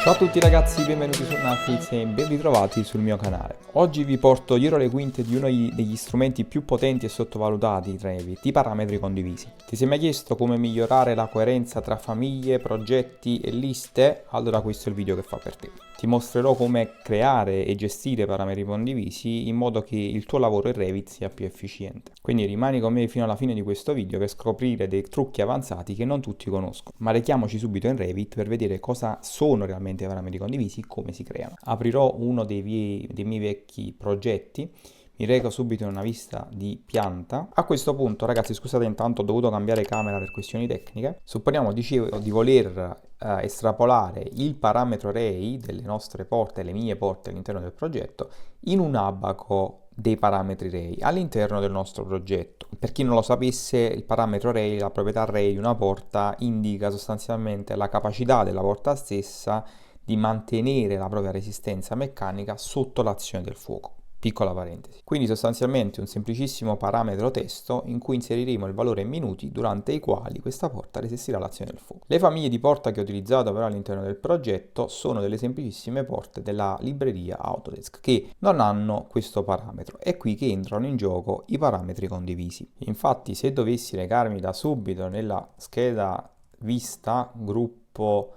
Ciao a tutti ragazzi, benvenuti su Knuckles e ben ritrovati sul mio canale. Oggi vi porto dietro le quinte di uno degli strumenti più potenti e sottovalutati tra i parametri condivisi. Ti sei mai chiesto come migliorare la coerenza tra famiglie, progetti e liste? Allora questo è il video che fa per te. Ti mostrerò come creare e gestire parametri condivisi in modo che il tuo lavoro in Revit sia più efficiente. Quindi rimani con me fino alla fine di questo video per scoprire dei trucchi avanzati che non tutti conoscono. Ma rechiamoci subito in Revit per vedere cosa sono realmente i parametri condivisi e come si creano. Aprirò uno dei miei vecchi progetti. Mi reco subito in una vista di pianta. A questo punto, ragazzi, scusate, intanto ho dovuto cambiare camera per questioni tecniche. Supponiamo, dicevo, di voler estrapolare il parametro array delle nostre porte, le mie porte all'interno del progetto, in un abaco dei parametri array all'interno del nostro progetto. Per chi non lo sapesse, il parametro array, la proprietà array di una porta, indica sostanzialmente la capacità della porta stessa di mantenere la propria resistenza meccanica sotto l'azione del fuoco. Piccola parentesi. Quindi sostanzialmente un semplicissimo parametro testo in cui inseriremo il valore in minuti durante i quali questa porta resistirà all'azione del fuoco. Le famiglie di porta che ho utilizzato però all'interno del progetto sono delle semplicissime porte della libreria Autodesk che non hanno questo parametro. È qui che entrano in gioco i parametri condivisi. Infatti, se dovessi recarmi da subito nella scheda vista, gruppo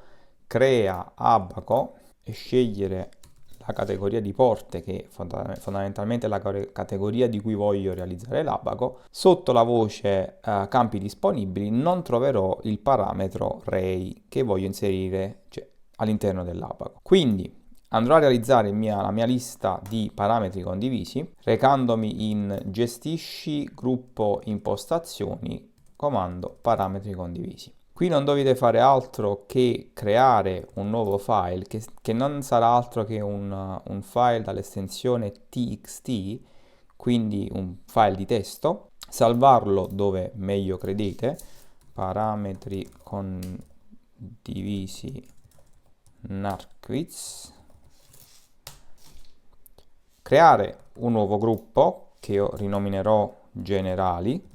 crea abaco e scegliere la categoria di porte, che fondamentalmente è la categoria di cui voglio realizzare l'abaco, sotto la voce campi disponibili non troverò il parametro array che voglio inserire, all'interno dell'abaco. Quindi andrò a realizzare la mia lista di parametri condivisi recandomi in gestisci gruppo impostazioni, comando parametri condivisi. Qui non dovete fare altro che creare un nuovo file che non sarà altro che un file dall'estensione txt, quindi un file di testo, salvarlo dove meglio credete, parametri condivisi Narquitz, creare un nuovo gruppo che io rinominerò generali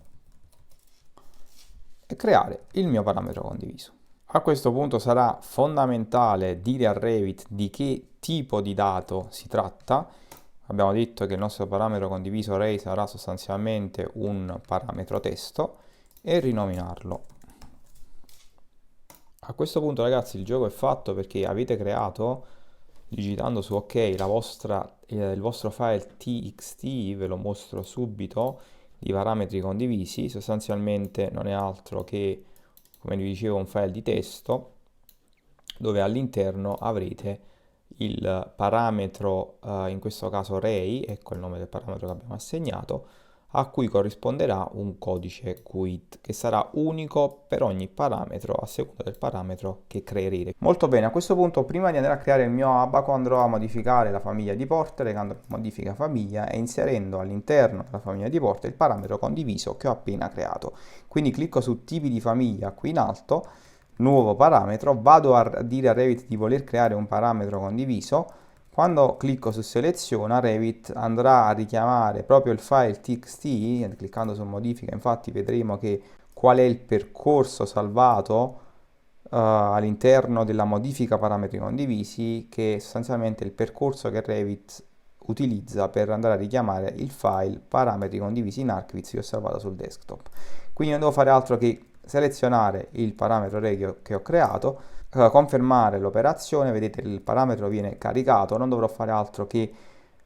e creare il mio parametro condiviso. A questo punto sarà fondamentale dire a Revit di che tipo di dato si tratta. Abbiamo detto che il nostro parametro condiviso array sarà sostanzialmente un parametro testo e rinominarlo. A questo punto, ragazzi, il gioco è fatto perché avete creato, digitando su OK, il vostro file txt, ve lo mostro subito, di parametri condivisi. Sostanzialmente non è altro che, come vi dicevo, un file di testo dove all'interno avrete il parametro, in questo caso array, ecco il nome del parametro che abbiamo assegnato, a cui corrisponderà un codice quit che sarà unico per ogni parametro a seconda del parametro che creerete. Molto bene, a questo punto prima di andare a creare il mio abaco andrò a modificare la famiglia di porte recando modifica famiglia e inserendo all'interno della famiglia di porte il parametro condiviso che ho appena creato. Quindi clicco su tipi di famiglia qui in alto, nuovo parametro, vado a dire a Revit di voler creare un parametro condiviso. Quando clicco su seleziona, Revit andrà a richiamare proprio il file txt, cliccando su modifica infatti vedremo che qual è il percorso salvato all'interno della modifica parametri condivisi, che è sostanzialmente il percorso che Revit utilizza per andare a richiamare il file parametri condivisi in Archviz che ho salvato sul desktop. Quindi non devo fare altro che selezionare il parametro array che ho creato, confermare l'operazione, vedete il parametro viene caricato, non dovrò fare altro che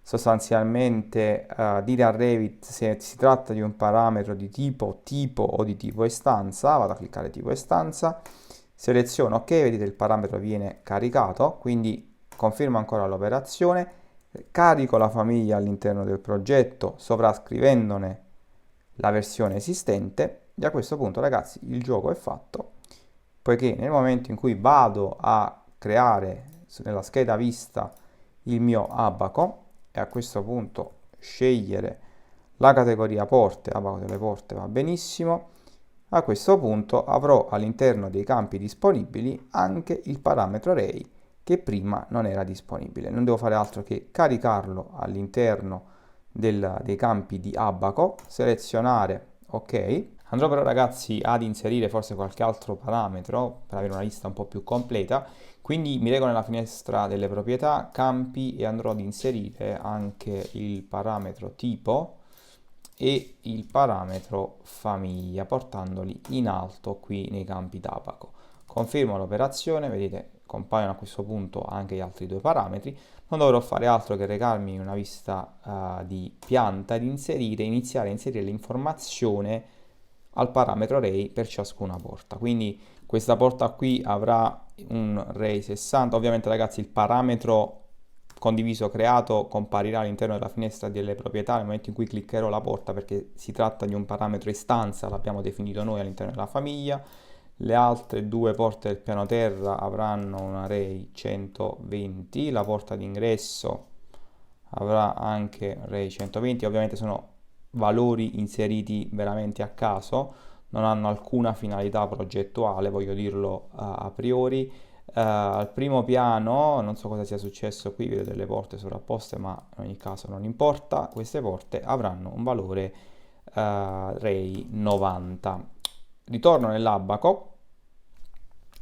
sostanzialmente dire a Revit se si tratta di un parametro di tipo o di tipo istanza. Vado a cliccare tipo istanza, seleziono OK, vedete il parametro viene caricato, quindi confermo ancora l'operazione, carico la famiglia all'interno del progetto sovrascrivendone la versione esistente e a questo punto, ragazzi, il gioco è fatto, poiché nel momento in cui vado a creare nella scheda vista il mio abaco e a questo punto scegliere la categoria porte, abaco delle porte va benissimo, a questo punto avrò all'interno dei campi disponibili anche il parametro array che prima non era disponibile. Non devo fare altro che caricarlo all'interno dei campi di abaco, selezionare OK, Andrò però ragazzi ad inserire forse qualche altro parametro per avere una lista un po' più completa, quindi mi reco nella finestra delle proprietà, campi e andrò ad inserire anche il parametro tipo e il parametro famiglia portandoli in alto qui nei campi d'abaco. Confermo l'operazione, vedete compaiono a questo punto anche gli altri due parametri, non dovrò fare altro che recarmi in una vista di pianta ed iniziare a inserire l'informazione al parametro array per ciascuna porta. Quindi questa porta qui avrà un array 60, ovviamente ragazzi il parametro condiviso creato comparirà all'interno della finestra delle proprietà nel momento in cui cliccherò la porta, perché si tratta di un parametro istanza, l'abbiamo definito noi all'interno della famiglia. Le altre due porte del piano terra avranno un array 120, la porta d'ingresso avrà anche array 120, ovviamente sono valori inseriti veramente a caso, non hanno alcuna finalità progettuale, voglio dirlo a priori. Al primo piano, non so cosa sia successo qui, vedo delle porte sovrapposte, ma in ogni caso non importa, queste porte avranno un valore array 90. Ritorno nell'abaco.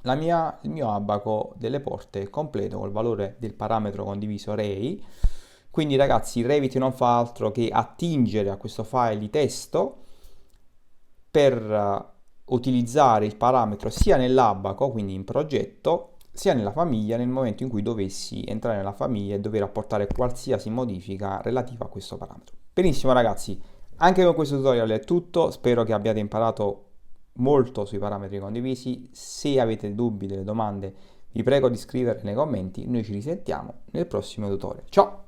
Il mio abaco delle porte è completo col valore del parametro condiviso array. Quindi ragazzi, Revit non fa altro che attingere a questo file di testo per utilizzare il parametro sia nell'abaco, quindi in progetto, sia nella famiglia nel momento in cui dovessi entrare nella famiglia e dover apportare qualsiasi modifica relativa a questo parametro. Benissimo ragazzi, anche con questo tutorial è tutto, spero che abbiate imparato molto sui parametri condivisi. Se avete dubbi, delle domande, vi prego di scriverle nei commenti, noi ci risentiamo nel prossimo tutorial. Ciao!